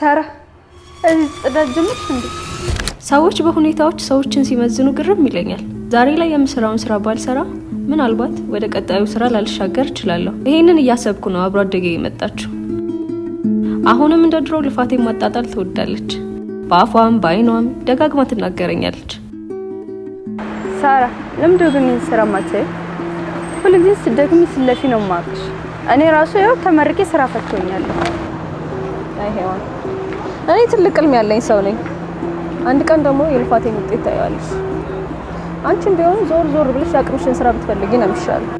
ሳራ ጽዳት ጀመርሽ እንዴ? ሰዎች በሁኔታዎች ሰዎችን ሲመዝኑ ግርም ይለኛል። ዛሬ ላይ የምሰራውን ስራ ባልሰራ ምናልባት ወደ ቀጣዩ ስራ ላልሻገር እችላለሁ። ይሄንን እያሰብኩ ነው አብሮ አደጌ የመጣችው። አሁንም እንደ ድሮ ልፋቴን ማጣጣል ትወዳለች። በአፏም በአይኗም ደጋግማ ትናገረኛለች። ሳራ ለምንድነው ግን ስራ ማትሰሪ? ሁልጊዜ ስትደክሚ ስለፊ ነው ማቅሽ። እኔ ራሱ ያው ተመርቄ ስራ ፈትቶኛለሁ። አይሄዋን እኔ ትልቅ ህልም ያለኝ ሰው ነኝ። አንድ ቀን ደግሞ የልፋቴን ውጤት ታያለሽ። አንቺም ቢሆን ዞር ብለሽ አቅምሽን ስራ ብትፈልጊ ነው የሚሻለው።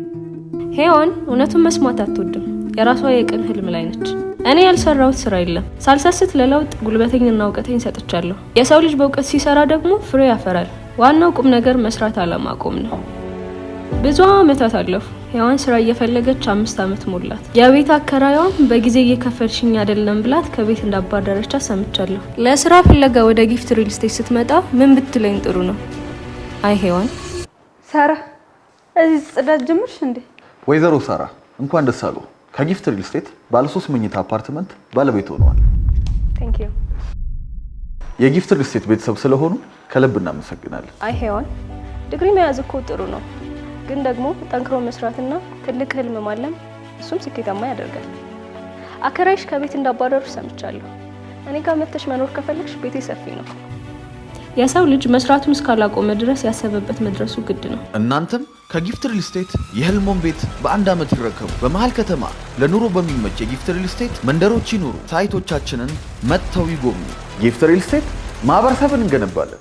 ሄዋን እውነቱን መስማት አትወድም። የራሷ የቅን ህልም ላይ ነች። እኔ ያልሰራሁት ስራ የለም። ሳልሰስት ለለውጥ ጉልበቴንና እውቀቴን ሰጥቻለሁ። የሰው ልጅ በእውቀት ሲሰራ ደግሞ ፍሬ ያፈራል። ዋናው ቁም ነገር መስራት አለማቆም ነው። ብዙ አመታት አለፉ። ሄዋን ስራ እየፈለገች 5 አመት ሞላት። የቤት አከራዩም በጊዜ እየከፈልሽኝ አይደለም ብላት ከቤት እንዳባረረች ሰምቻለሁ። ለስራ ፍለጋ ወደ ጊፍት ሪል ስቴት ስትመጣ ምን ብትለኝ ጥሩ ነው? አይ ሄዋን ሳራ እዚህ ጽዳት ጀመርሽ እንዴ? ወይዘሮ ሳራ እንኳን ደስ አሉ። ከጊፍት ሪል ስቴት ባለ 3 መኝታ አፓርትመንት ባለቤት ሆነዋል። ቴንክ ዩ። የጊፍት ሪል ስቴት ቤተሰብ ስለሆኑ ከልብ እናመሰግናለን። አይ ሄዋን ዲግሪ መያዝ እኮ ጥሩ ነው፣ ግን ደግሞ ጠንክሮ መስራትና ትልቅ ህልም ማለም እሱም ስኬታማ ያደርጋል። አከራይሽ ከቤት እንዳባረሩ ሰምቻለሁ። እኔ ጋር መተሽ መኖር ከፈለግሽ ቤቴ ሰፊ ነው። የሰው ልጅ መስራቱን እስካላቆመ ድረስ ያሰበበት መድረሱ ግድ ነው። እናንተም ከጊፍት ሪል ስቴት የህልሞን ቤት በአንድ አመት ይረከቡ። በመሃል ከተማ ለኑሮ በሚመች የጊፍት ሪል ስቴት መንደሮች ይኑሩ። ሳይቶቻችንን መጥተው ይጎብኙ። ጊፍት ሪል ስቴት ማህበረሰብን እንገነባለን።